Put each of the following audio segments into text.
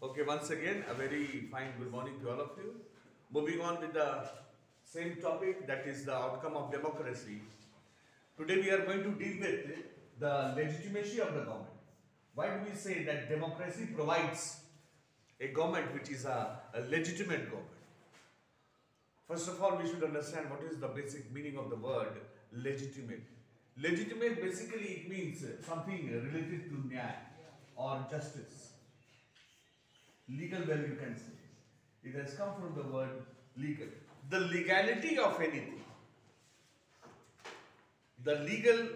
Okay, once again, a very fine good morning to all of you. Moving on with the same topic, that is the outcome of democracy. Today we are going to deal with the legitimacy of the government. Why do we say that democracy provides a government which is a legitimate government? First of all, we should understand what is the basic meaning of the word legitimate. Legitimate basically it means something related to nyaya or justice. Legal value you can say. It has come from the word legal. The legality of anything. The legal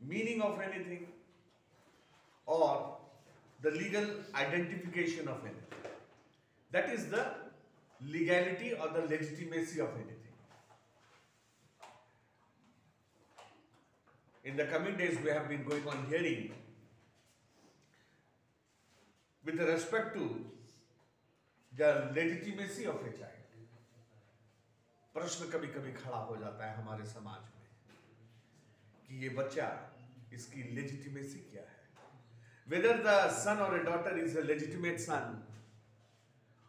meaning of anything or the legal identification of anything. That is the legality or the legitimacy of anything. In the coming days we have been going on hearing with respect to the legitimacy of a child. प्रश्न कभी कभी खड़ा हो जाता है हमारे समाज में कि ये बच्चा इसकी लेजिटिमेसी क्या है. Whether the son or a daughter is a legitimate son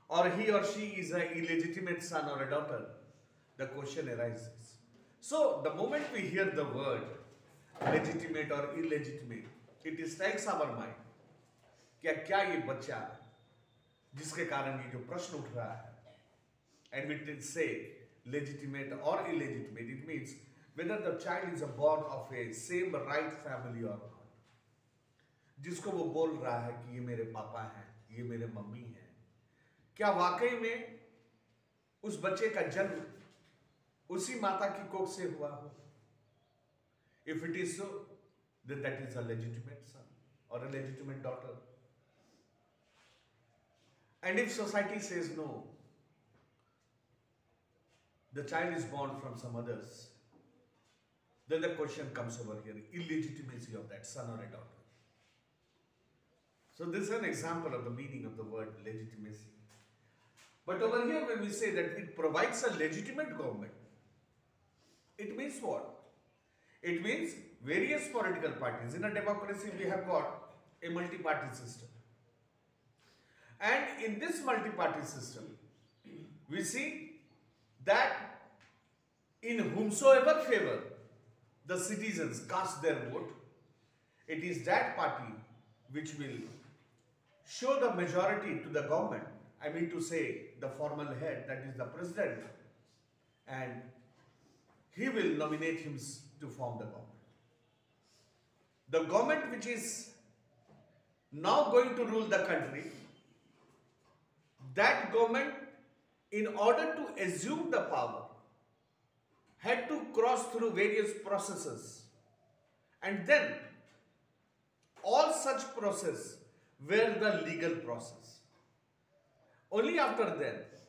or he or she is a illegitimate son or a daughter, the question arises. So the moment we hear the word legitimate or illegitimate, it strikes our mind. क्या ये बच्चा जिसके कारण ये जो प्रश्न उठ रहा है, and we did say legitimate or illegitimate, it means whether the child is born of a same right family or not. जिसको वो बोल रहा है कि ये मेरे पापा हैं, ये मेरे मम्मी हैं, क्या वाकई में उस बच्चे का जन्म उसी माता की कोख से हुआ हो? If it is so, then that is a legitimate son or a legitimate daughter. And if society says no, the child is born from some others, then the question comes over here, illegitimacy of that son or a daughter. So this is an example of the meaning of the word legitimacy. But over here when we say that it provides a legitimate government, it means what? It means various political parties. In a democracy we have got a multi-party system. And in this multi-party system, we see that in whomsoever favor the citizens cast their vote, it is that party which will show the majority to the government. I mean to say the formal head, that is the president, and he will nominate him to form the government. The government which is now going to rule the country, that government, in order to assume the power, had to cross through various processes, and then all such process were the legal process. Only after that,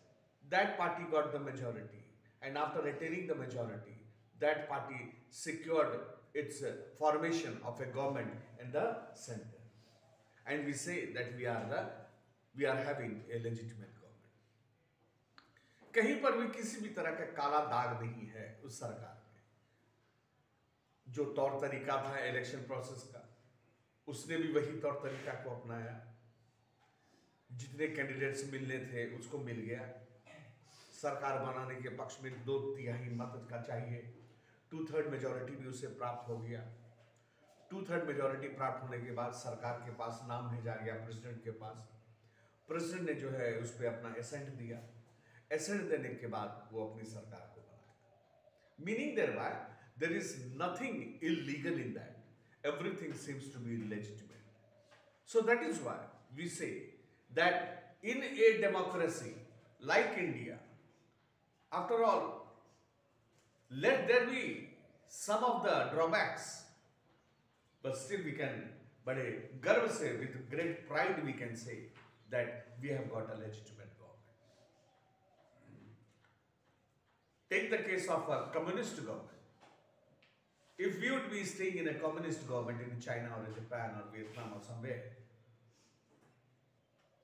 that party got the majority, and after attaining the majority, that party secured its formation of a government in the center. And we say that we are having a legitimate government. कहीं पर भी किसी भी तरह का काला दाग नहीं है उस सरकार में. जो तौर तरीका था इलेक्शन प्रोसेस का, उसने भी वही तौर तरीका को अपनाया. जितने कैंडिडेट्स मिलने थे उसको मिल गया. सरकार बनाने के पक्ष में 2/3 मत का चाहिए. 2/3 मेजॉरिटी भी उसे प्राप्त हो गया. 2/3 मेजॉरिटी प्राप्त होने के बाद सरकार के पास नाम भेजा गया प्रेसिडेंट के पास. प्रेसिडेंट ने जो है उस पर अपना एसेंट दिया. एसेंट देने के बाद वो अपनी सरकार को बनाया. Meaning there is nothing illegal in that. Everything seems to be legitimate. So that is why we say that in a democracy like India, after all, let there be some of the drawbacks, but still we can, बड़े गर्व से, with great pride we can say that we have got a legitimate government. Take the case of a communist government. If we would be staying in a communist government in China or Japan or Vietnam or somewhere,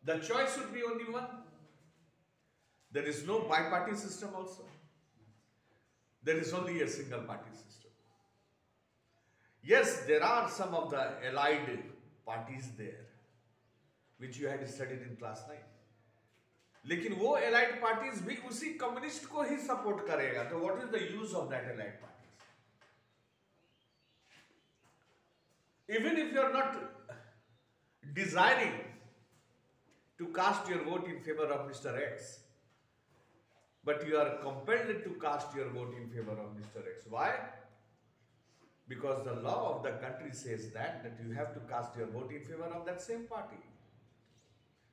the choice would be only one. There is no bi-party system also. There is only a single party system. Yes, there are some of the allied parties there, which you had studied in class 9. लेकिन वो allied parties भी उसी communist को ही support करेगा, तो what is the use of that allied parties? Even if you are not desiring to cast your vote in favor of Mr. X, but you are compelled to cast your vote in favor of Mr. X. Why? Because the law of the country says that you have to cast your vote in favor of that same party.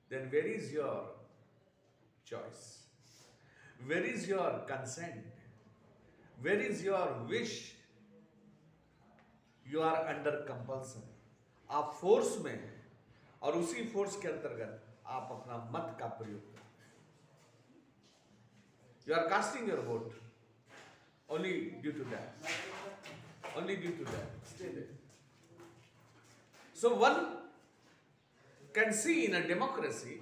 Then where is your choice? Where is your consent? Where is your wish? You are under compulsion. आप force में हैं और उसी force के अंतर्गत आप अपना मत का प्रयोग करें. You are casting your vote only due to that. Only due to that. Stay there. So one can see in a democracy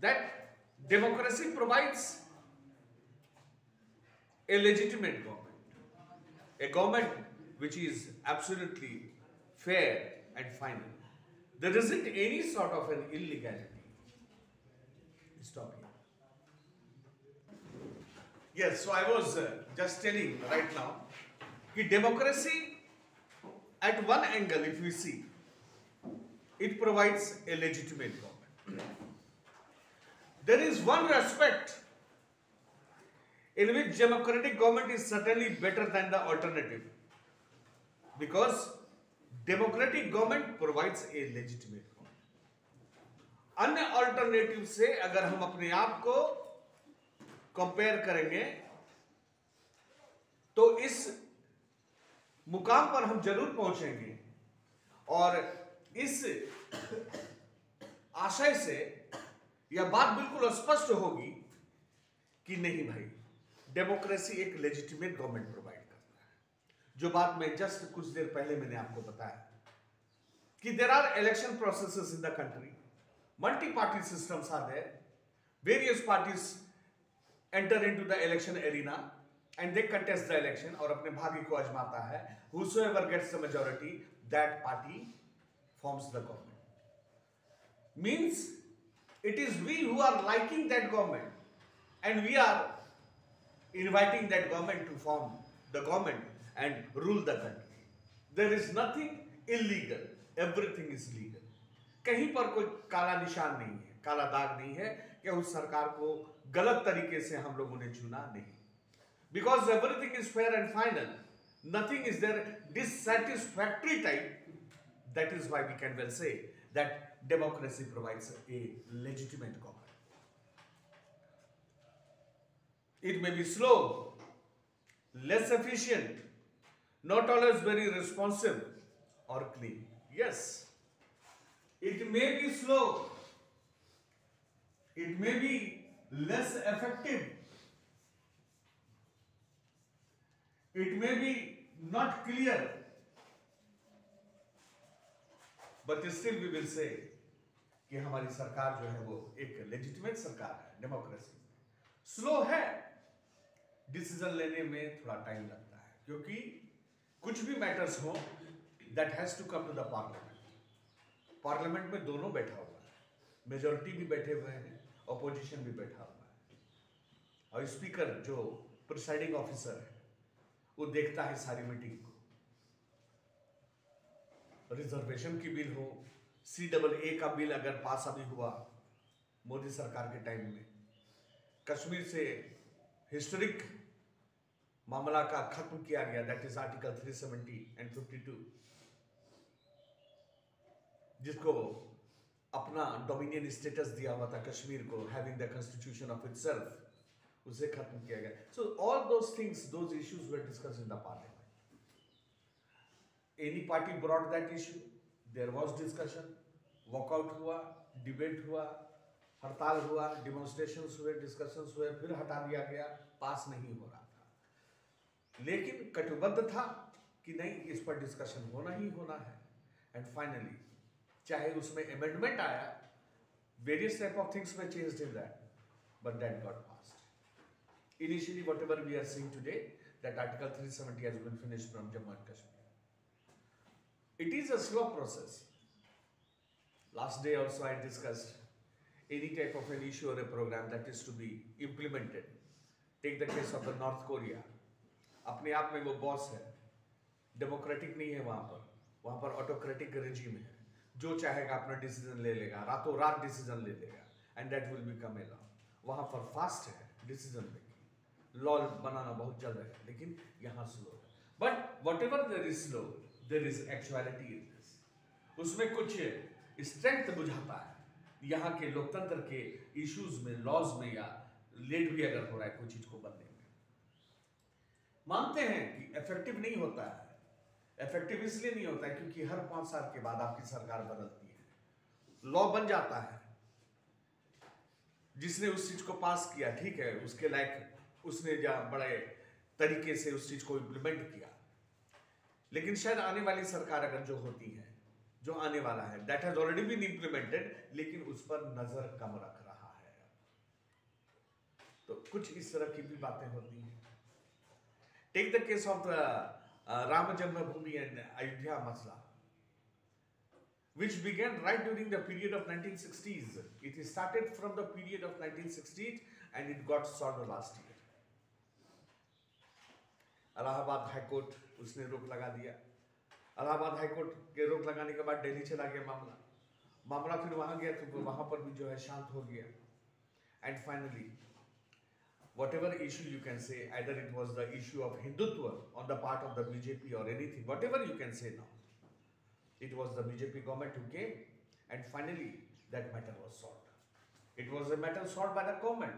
that democracy provides a legitimate government. A government which is absolutely fair and final. There isn't any sort of an illegality. Stop here. Yes, so I was just telling right now that democracy at one angle, if we see, it provides a legitimate government. There is one aspect in which democratic government is certainly better than the alternative, because democratic government provides a legitimate government. अन्य alternative से अगर हम अपने आप को compare करेंगे तो इस मुकाम पर हम जरूर पहुंचेंगे और इस आशय से यह बात बिल्कुल स्पष्ट होगी कि नहीं भाई, डेमोक्रेसी एक लेजिटिमेट गवर्नमेंट प्रोवाइड करता है. जो बात मैं जस्ट कुछ देर पहले मैंने आपको बताया कि there are election processes in the country, multi party systems are there, various parties enter into the election arena and they contest the election और अपने भाग्य को आजमाता है. Whosoever gets the majority, that party forms the government. Means it is we who are liking that government and we are inviting that government to form the government and rule the country. There is nothing illegal. Everything is legal. कहीं पर कोई काला निशान नहीं है, काला दाग नहीं है कि उस सरकार को गलत तरीके से हम लोगों ने चुना नहीं. Because everything is fair and final, nothing is there dissatisfactory type. That is why we can well say that democracy provides a legitimate government. It may be slow, less efficient, not always very responsive or clean. Yes, it may be slow, it may be less effective, it may be not clear, but still we will say कि हमारी सरकार जो है वो एक legitimate सरकार है. Democracy slow है, डिसीजन लेने में थोड़ा टाइम लगता है क्योंकि कुछ भी मैटर्स हो that has to come to the parliament. Parliament में दोनों बैठा हुआ है, मेजोरिटी भी बैठे हुए हैं, ऑपोजिशन भी बैठा हुआ है और स्पीकर जो प्रिसाइडिंग ऑफिसर है वो देखता है सारी मीटिंग को. रिजर्वेशन की बिल हो, CAA का बिल अगर पास अभी हुआ मोदी सरकार के टाइम में, कश्मीर से हिस्टोरिक मामला का खत्म किया गया, दैट इज आर्टिकल 370 एंड 52, जिसको अपना डोमिनियन स्टेटस दिया हुआ था कश्मीर को, having the constitution of itself, उसे खत्म किया गया. So all those things, those issues were discussed in the parliament. Any party brought that issue, there was discussion, walkout हुआ, डिबेट हुआ, हड़ताल हुआ, डिमॉन्स्ट्रेशंस हुए, डिस्कशंस हुए, फिर हटा दिया गया, पास नहीं हो रहा था. लेकिन कटिबद्ध था कि नहीं, इस पर डिस्कशन होना ही होना है. एंड फाइनली चाहे उसमें अमेंडमेंट आया, वेरियस टाइप ऑफ थिंग्स में changed in that, but that got passed. Initially, whatever we are seeing today, that Article 370 has been finished from Jammu and Kashmir. It is a slow process. Last day also I discussed any type of an issue or a program that is to be implemented. Take the case of the North Korea. अपने आप में वो boss है, democratic नहीं है वहां पर autocratic regime है, जो चाहेगा अपना डिसीजन ले लेगा, रातों रात डिसीजन ले लेगा, and that will become a law. वहां पर फास्ट है डिसीजन मेकिंग, लॉ बनाना बहुत जल्द है, लेकिन यहाँ स्लो है. But what ever there is slow, there is actuality in this. उसमें कुछ स्ट्रेंथ बुझाता है यहाँ के लोकतंत्र के इश्यूज में, लॉज में, या लेट भी अगर हो रहा है कोई चीज को बनने में. मानते हैं कि इफेक्टिव नहीं होता है. इफेक्टिव इसलिए नहीं होता है क्योंकि हर 5 साल के बाद आपकी सरकार बदलती है, लॉ बन जाता है, जिसने उस चीज को पास किया ठीक है, उसके लायक उसने बड़े तरीके से उस चीज को इम्प्लीमेंट किया. लेकिन शायद आने वाली सरकार अगर जो होती है, जो आने वाला है, that has already been implemented, लेकिन उस पर नजर कम रख रहा है. तो कुछ इस तरह की भी बातें होती हैं. Take the case of Ram Janmabhoomi and Ayodhya मसला, which began right during the period of 1960s. It started from the period of 1960s and it got solved last year. Allahabad high court उसने रोक लगा दिया. इलाहाबाद हाईकोर्ट के रोक लगाने के बाद दिल्ली चला गया मामला फिर वहां गया तो वहां पर भी जो है शांत हो गया. And finally whatever issue you can say, either it was the issue of Hindutva on the part of the BJP or anything, whatever you can say now, it was the BJP government who came and finally that matter was solved. It was a matter solved by the government,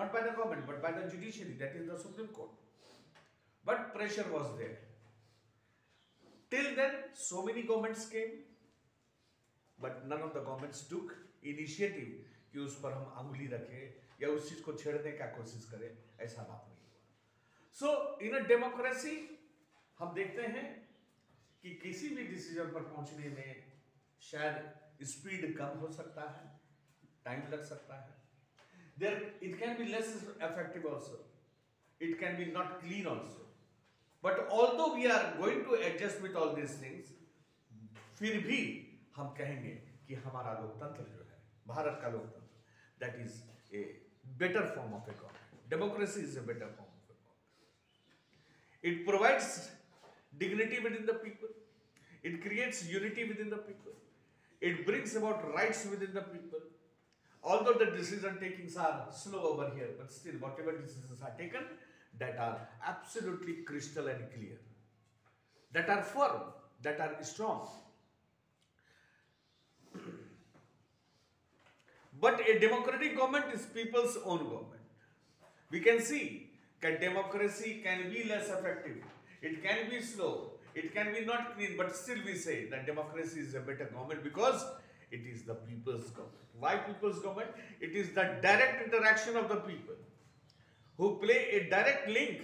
not by the government but by the judiciary, that is the Supreme Court. But pressure was there. Till then so many governments came but none of the governments took initiative कि उस पर हम अंगुली रखें या उस चीज को छेड़ने का कोशिश करें. ऐसा बात नहीं हुआ. सो इन अ डेमोक्रेसी हम देखते हैं कि किसी भी डिसीजन पर पहुंचने में शायद स्पीड कम हो सकता है, टाइम लग सकता है. There it can be less effective also, it can be not clean also. But although we are going to adjust with all this things, फिर भी हम कहेंगे कि हमारा लोकतंत्र जो है, भारत का लोकतंत्र, that is a better form of a government. Democracy is a better form of a government. It provides dignity within the people. It creates unity within the people. It brings about rights within the people. Although the decision takings are slow over here, but still whatever decisions are taken, that are absolutely crystal and clear, that are firm, that are strong. But a democratic government is people's own government. We can see that democracy can be less effective, it can be slow, it can be not clean, but still we say that democracy is a better government because it is the people's government. Why people's government? It is the direct interaction of the people who play a direct link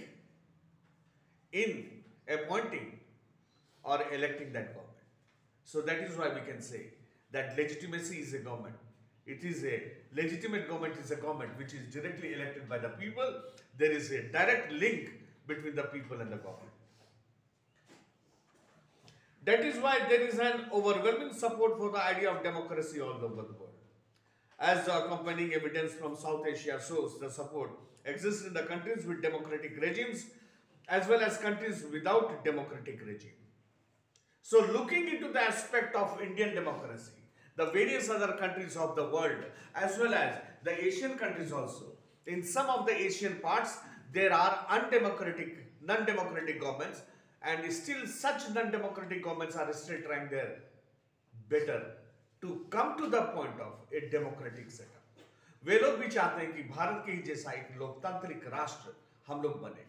in appointing or electing that government. So that is why we can say that legitimacy is a government. It is a legitimate government, is a government which is directly elected by the people. There is a direct link between the people and the government. That is why there is an overwhelming support for the idea of democracy all over the world. As the accompanying evidence from South Asia shows, the support exists in the countries with democratic regimes as well as countries without democratic regime. So looking into the aspect of Indian democracy, the various other countries of the world as well as the Asian countries also, in some of the Asian parts there are undemocratic, non-democratic governments, and still such non-democratic governments are still trying their better to come to the point of a democratic setup. वे लोग भी चाहते हैं कि भारत के ही जैसा एक लोकतांत्रिक राष्ट्र हम लोग बने.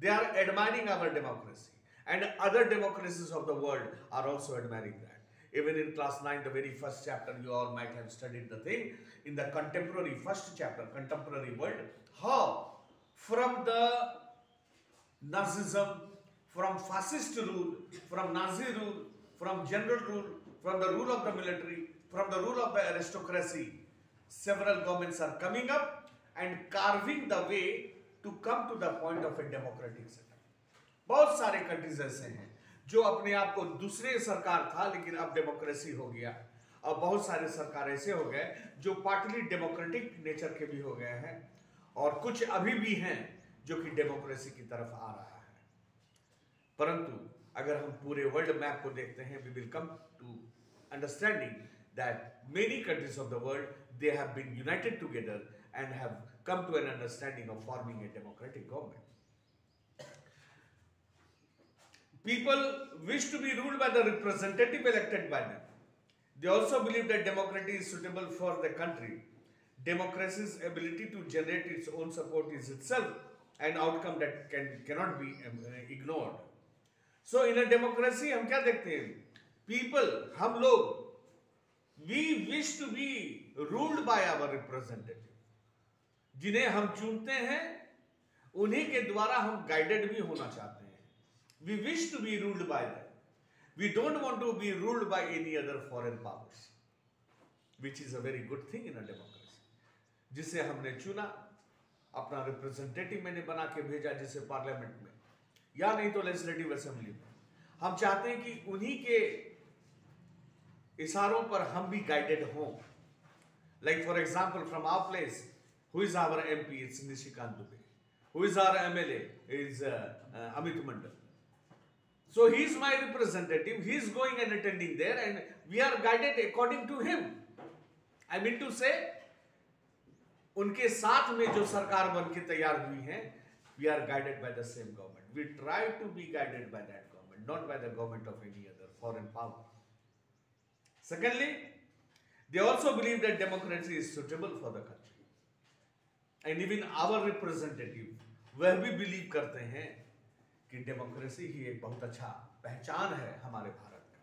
They are admiring our democracy and other democracies of the world are also admiring that. Even in class 9, the very first chapter, you all might have studied the thing in the contemporary first chapter, contemporary world, how from the Nazism, from fascist rule, from Nazi rule, from general rule, from the rule of the military, from the rule of the aristocracy, several governments are coming up and carving the way to come to the point of a democratic setup. बहुत सारे countries ऐसे हैं जो अपने आप को दूसरे सरकार था लेकिन अब डेमोक्रेसी हो गया, और बहुत सारे सरकार ऐसे हो गए जो पार्टली डेमोक्रेटिक नेचर के भी हो गए हैं, और कुछ अभी भी हैं जो कि डेमोक्रेसी की तरफ आ रहा है। परंतु अगर हम पूरे वर्ल्ड मैप को देखते हैं, we will come to understanding that many countries of the world, they have been united together and have come to an understanding of forming a democratic government. People wish to be ruled by the representative elected by them. They also believe that democracy is suitable for the country. Democracy's ability to generate its own support is itself an outcome that cannot be ignored. So in a democracy हम क्या देखते हैं? People, हम लोग, we wish to be ruled by our representative. जिन्हें हम चुनते हैं उन्हीं के द्वारा हम गाइडेड भी होना चाहते हैं. We wish to be ruled by them. We don't want to be ruled by any other foreign powers, which is a very good thing in a democracy. जिसे हमने चुना, अपना रिप्रेजेंटेटिव मैंने बना के भेजा, जिसे पार्लियामेंट में या नहीं तो लेजिस्लेटिव असेंबली में, हम चाहते हैं कि उन्हीं के इशारों पर हम भी गाइडेड हों. Like for example, from our place, who is our MP? It's Nishikant Dubey. Who is our MLA? Is Amit Mandal. So he is my representative. He is going and attending there, and we are guided according to him. I mean to say, उनके साथ में जो सरकार बन के तैयार हुई है, we are guided by the same government. We try to be guided by that government, not by the government of any other foreign power. Secondly, they also believe that democracy is suitable for the country. And even our representative वह भी believe करते हैं कि democracy ही एक बहुत अच्छा पहचान है हमारे भारत का.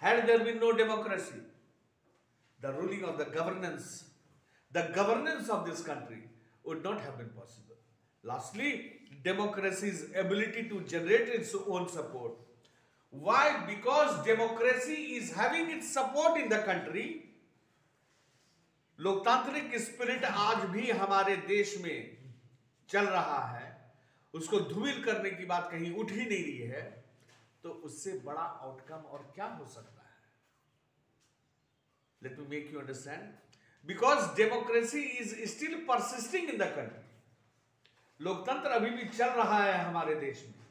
Had there been no democracy, the ruling of the governance of this country would not have been possible. Lastly, democracy's ability to generate its own support. Why? Because democracy is having its support in the country. लोकतांत्रिक spirit आज भी हमारे देश में चल रहा है, उसको धूमिल करने की बात कहीं उठ ही नहीं रही है, तो उससे बड़ा आउटकम और क्या हो सकता है? Let me make you understand. Because democracy is still persisting in the country. लोकतंत्र अभी भी चल रहा है हमारे देश में.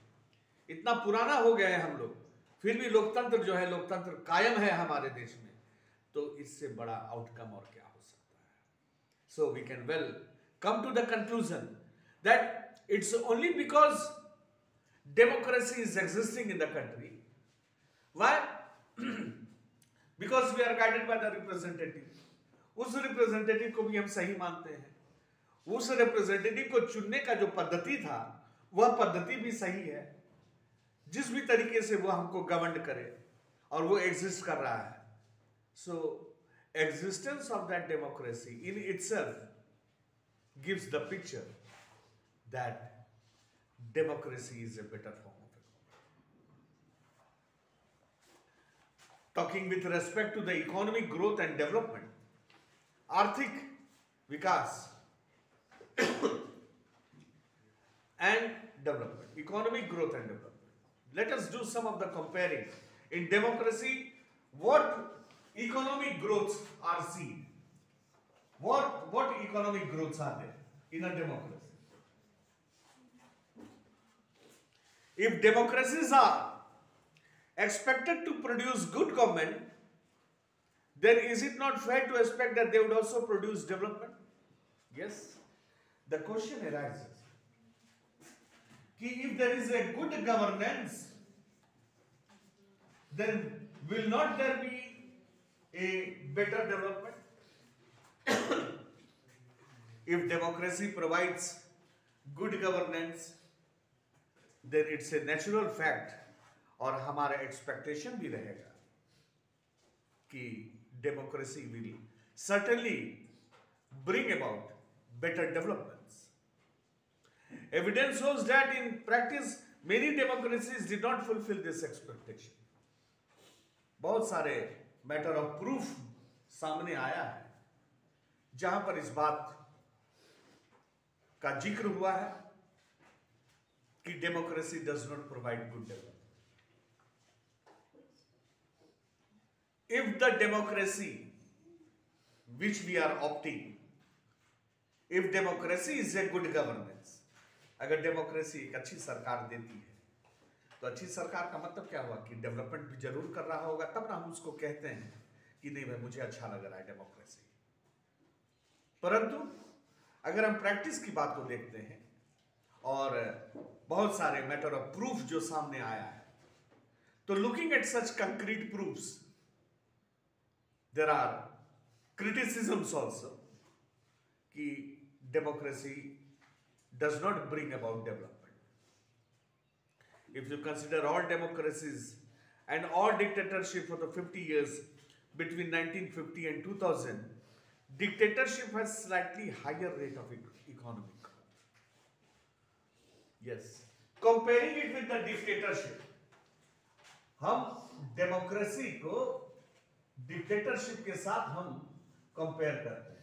इतना पुराना हो गया है हम लोग, फिर भी लोकतंत्र जो है, लोकतंत्र कायम है हमारे देश में. तो इससे बड़ा आउटकम और क्या हो सकता है? So we can well come to the conclusion that it's only because democracy is existing in the country. Why? Because we are guided by the representative. उस रिप्रेजेंटेटिव को भी हम सही मानते हैं. उस रिप्रेजेंटेटिव को चुनने का जो पद्धति था, वह पद्धति भी सही है. जिस भी तरीके से वो हमको गवर्न करे, और वो एग्जिस्ट कर रहा है. So existence of that democracy in itself gives the picture that democracy is a better form of government. Talking with respect to the economic growth and development, आर्थिक विकास and development, economic growth and development. Let us do some of the comparing. In democracy, what economic growths are seen? What economic growths are there in a democracy? If democracies are expected to produce good government, then is it not fair to expect that they would also produce development? Yes. The question arises, कि if there is a good governance, then will not there be a better development? If democracy provides good governance, then it's a natural fact, और हमारा expectation भी रहेगा कि democracy will certainly bring about better developments. Evidence shows that in practice many democracies did not fulfill this expectation. बहुत सारे matter of proof सामने आया है जहां पर इस बात का जिक्र हुआ है कि democracy does not provide good development. if the democracy which we are opting, if democracy is a good governance, अगर डेमोक्रेसी एक अच्छी सरकार देती है, तो अच्छी सरकार का मतलब क्या हुआ कि डेवलपमेंट भी जरूर कर रहा होगा, तब ना हम उसको कहते हैं कि नहीं भाई मुझे अच्छा लग रहा है डेमोक्रेसी। परंतु अगर हम प्रैक्टिस की बात को देखते हैं और बहुत सारे मैटर ऑफ प्रूफ जो सामने आया है, तो looking at such concrete proofs, there are criticisms also कि democracy does not bring about development. If you consider all democracies and all dictatorship for the 50 years between 1950 and 2000, dictatorship has slightly higher rate of economic growth. Yes. Comparing it with the dictatorship, हम democracy को dictatorship के साथ हम compare करते हैं।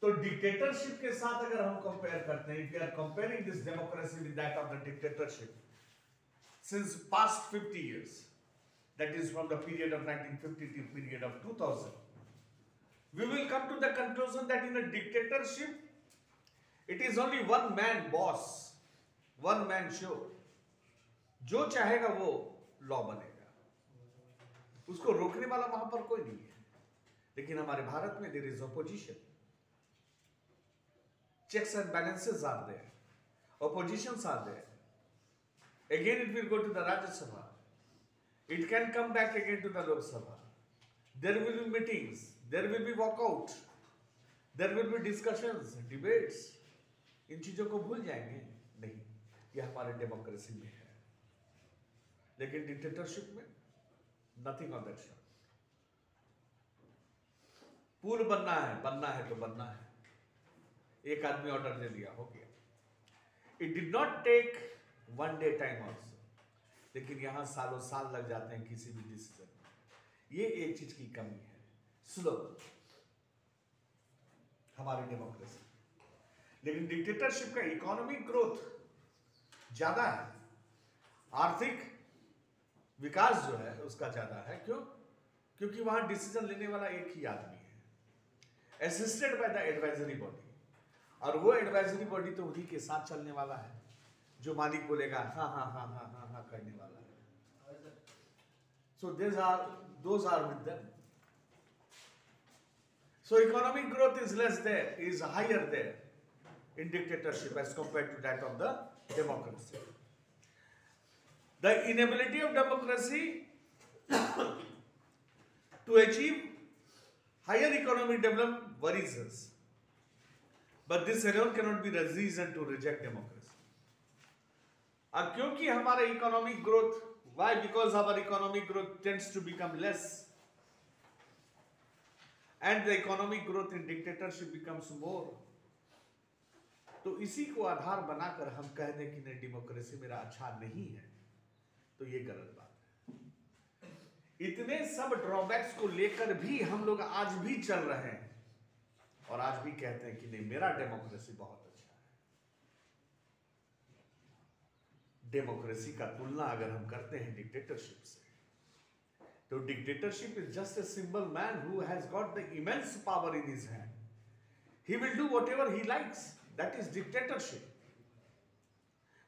तो dictatorship के साथ अगर हम कंपेयर करते हैं, if we are comparing this democracy with that of the dictatorship since past 50 years, that is from the period of 1950 to period of 2000, we will come to the conclusion that in a dictatorship it is only one man boss, one man show. जो चाहेगा वो law बनेगा, उसको रोकने वाला वहां पर कोई नहीं है। लेकिन हमारे भारत में there is opposition. Checks and balances are there. Oppositions are there. Again it will go to the Rajya Sabha. It can come back again to the Lok Sabha. There will be meetings. There will be walkout. There will be discussions, debates. इन चीजों को भूल जाएंगे नहीं, यह हमारे democracy में है। लेकिन डिक्टेटरशिप में नथिंग ऑफ दैट सॉर्ट। पुल बनना है तो बनना है। एक आदमी ऑर्डर दे दिया, हो गया। It did not take one day time also, लेकिन यहां सालों साल लग जाते हैं किसी भी डिसीजन में। ये एक चीज की कमी है, स्लो हमारी डेमोक्रेसी। लेकिन डिक्टेटरशिप का इकोनॉमिक ग्रोथ ज्यादा है, आर्थिक विकास जो है उसका ज्यादा है। क्यों? क्योंकि वहां डिसीजन लेने वाला एक ही आदमी है, assisted by the advisory body. और वो एडवाइजरी बॉडी तो उन्हीं के साथ चलने वाला है, जो मालिक बोलेगा हाँ हाँ हाँ हाँ हाँ हाँ करने वाला है। So those are with them. So economic growth is less there, is higher there in dictatorship as compared to that of the democracy. The inability of democracy to achieve higher economic development worries us, but this alone cannot be the reason to reject democracy. और क्योंकि हमारा economic growth, why? Because our economic growth tends to become less, and the economic growth in dictatorship becomes more. तो इसी को आधार बनाकर हम कह दें कि नहीं डेमोक्रेसी मेरा अच्छा नहीं है, तो ये गलत बात है। इतने सब ड्रॉबैक्स को लेकर भी हम लोग आज भी चल रहे हैं और आज भी कहते हैं कि नहीं मेरा डेमोक्रेसी बहुत अच्छा है। डेमोक्रेसी का तुलना अगर हम करते हैं डिक्टेटरशिप से, तो dictatorship is just a simple man who has got the immense power in his hand. He will do whatever he likes, that is dictatorship.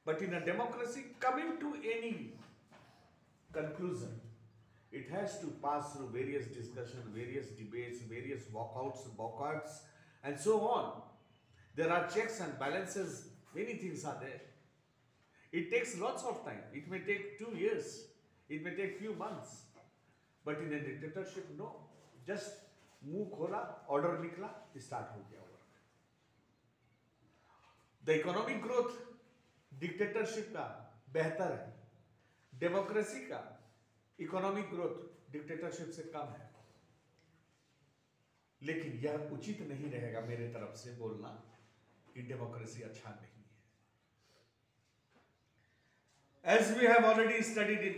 But in a democracy, coming to any conclusion, it has to pass through various discussions, various debates, various walkouts, and so on. There are checks and balances, many things are there. It takes lots of time. It may take 2 years, it may take few months. But in a dictatorship, no. Just मुंह खोला, order निकला, start हो गया work. The economic growth dictatorship का बेहतर है, democracy का economic growth dictatorship से कम है। लेकिन यह उचित नहीं रहेगा मेरे तरफ से बोलना कि डेमोक्रेसी अच्छा नहीं है। As we have already studied in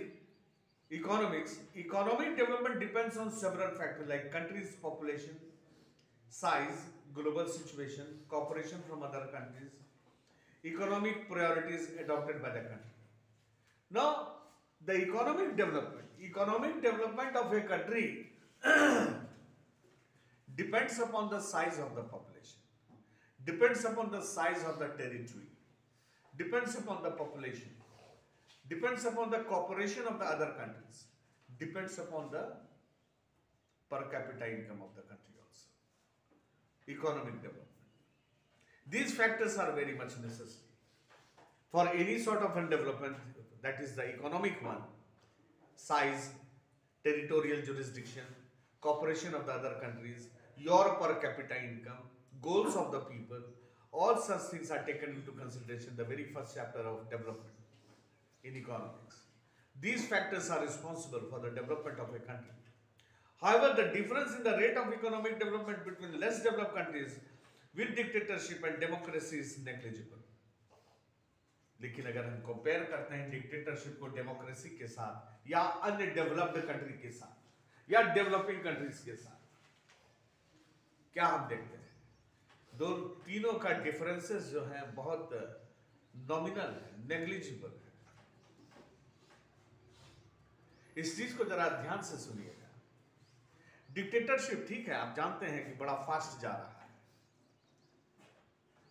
economics, economic development depends on several factors like country's population, size, global situation, cooperation from other countries, economic priorities adopted by the country. Now, the economic development of a country depends upon the size of the population, depends upon the size of the territory, depends upon the population, depends upon the cooperation of the other countries, depends upon the per capita income of the country also. Economic development. These factors are very much necessary for any sort of a development, that is the economic one: size, territorial jurisdiction, cooperation of the other countries, your per capita income, goals of the people. All such things are taken into consideration in the very first chapter of development in economics. These factors are responsible for the development of a country. However, the difference in the rate of economic development between less developed countries with dictatorship and democracy is negligible. लेकिन अगर हम compare करते हैं dictatorship को democracy के साथ या अन्य डेवलप्ड कंट्री के साथ या डेवलपिंग कंट्रीज के साथ, क्या हम देखते हैं? तीनों का डिफरेंसेस जो है बहुत नॉमिनल है, नेग्लिजिबल है। इस चीज को जरा ध्यान से सुनिएगा। डिक्टेटरशिप ठीक है, आप जानते हैं कि बड़ा फास्ट जा रहा है।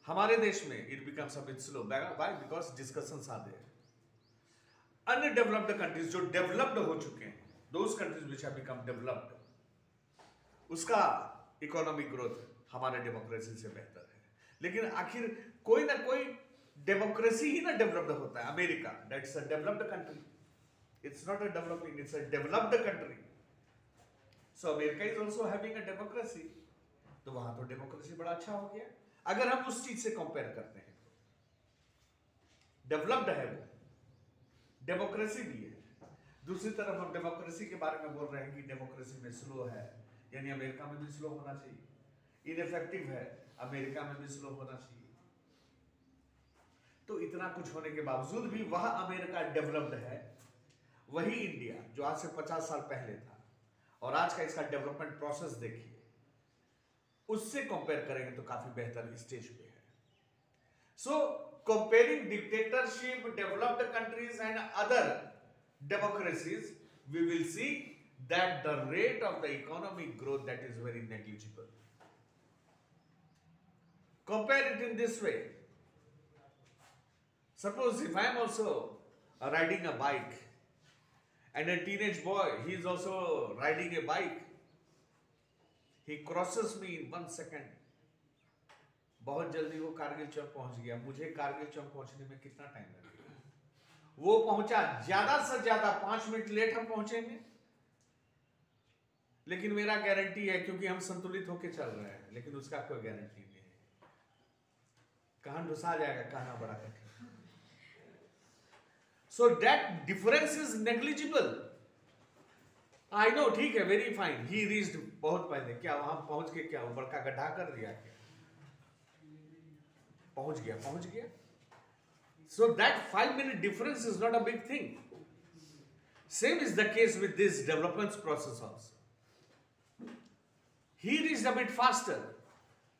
हमारे देश में it becomes a bit slow, why? Because discussions are there. अन्य डेवलप्ड कंट्रीज जो डेवलप्ड हो चुके हैं, those countries which have become developed, उसका इकोनॉमिक ग्रोथ हमारे डेमोक्रेसी से बेहतर है। लेकिन आखिर कोई ना कोई डेमोक्रेसी ही ना डेवलप्ड होता है। America, that's a developed country, it's not a developing, it's a developed country. So America is also having a democracy, तो वहां तो डेमोक्रेसी बड़ा अच्छा हो गया। अगर हम उस चीज से कंपेयर करते हैं तो डेवलप्ड है वो, डेमोक्रेसी भी है। दूसरी तरफ हम डेमोक्रेसी के बारे में बोल रहे हैं कि डेमोक्रेसी में स्लो है, यानी अमेरिका में भी स्लो होना चाहिए। इनइफेक्टिव है, अमेरिका में भी स्लो होना चाहिए। तो इतना कुछ होने के बावजूद भी वह अमेरिका डेवलप्ड है, वही इंडिया जो आज से 50 साल पहले था और आज का इसका डेवलपमेंट प्रोसेस देखिए, उससे कंपेयर करेंगे तो काफी बेहतर स्टेज पे है। सो comparing dictatorship, developed countries and other democracies, we will see that the rate of the economic growth that is very negligible. Compare it in this way. Suppose if I am also riding a bike and a teenage boy, he is also riding a bike, he crosses me in 1 second. बहुत जल्दी वो कारगिल चौक पहुंच गया। मुझे कारगिल चौक पहुंचने में कितना time लगेगा? वो पहुंचा ज्यादा से ज्यादा 5 मिनट लेट हम पहुंचेंगे, लेकिन मेरा गारंटी है क्योंकि हम संतुलित होकर चल रहे हैं, लेकिन उसका कोई गारंटी नहीं है, कहां घुसा जाएगा, कहां बड़ा कठिन। So that difference is negligible. I know, ठीक है, वेरी फाइन, ही रीच्ड बहुत पहले, क्या वहां पहुंच के क्या वो बड़का गड्ढा कर दिया? क्या पहुंच गया। So that 5-minute difference is not a big thing. Same is the case with this development process also. He reached a bit faster.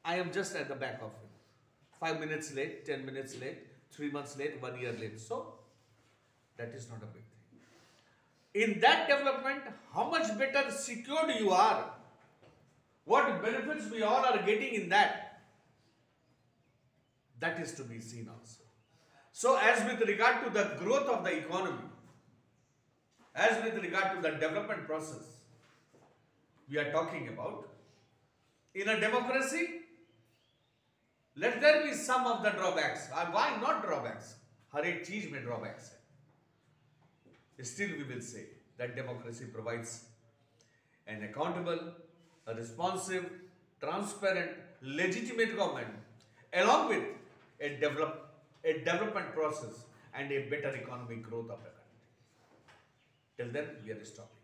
I am just at the back of him. 5 minutes late, 10 minutes late, 3 months late, 1 year late. So that is not a big thing. In that development, how much better secured you are, what benefits we all are getting in that, that is to be seen also. So as with regard to the growth of the economy, as with regard to the development process we are talking about, in a democracy, let there be some of the drawbacks. Why not drawbacks? हर एक चीज में drawbacks है. Still we will say that democracy provides an accountable, a responsive, transparent, legitimate government along with a development process and a better economic growth of the country. Till then, we are stopping.